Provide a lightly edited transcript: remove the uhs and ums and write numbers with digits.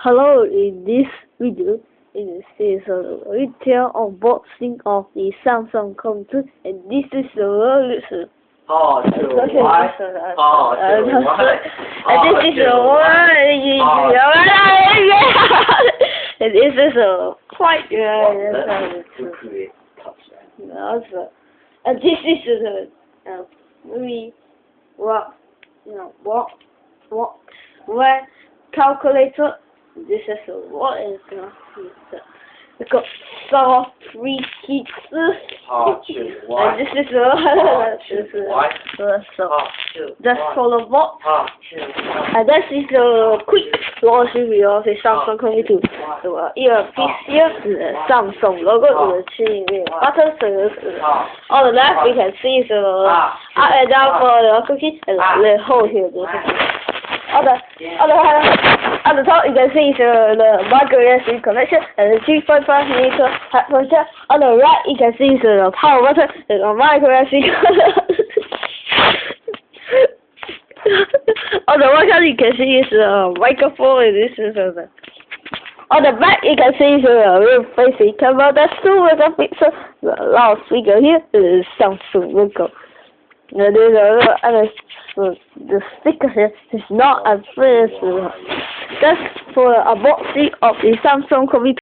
Hello, in this video, this is a retail unboxing of the Samsung Corby II, and this is the and this is the one, and this is a quite, and this is a very, box calculator. This is what is we got some free kits, and this is that's for the box, and this is a quick launch review of the Samsung Corby II. Earpiece here, the Samsung logo, the buttons. On the left, we can see the up and down for the cookie, and the hole here. On the top, you can see the micro USB connection and the 3.5mm headphone. On the right, you can see the power button and the micro USB connection. On the right side, you can see the microphone, and this is on the back, you can see the real facing camera. That's 2 megapixels. The loudspeaker here is Samsung logo. And the sticker here is not a press. That's for a unboxing of the Samsung Corby II.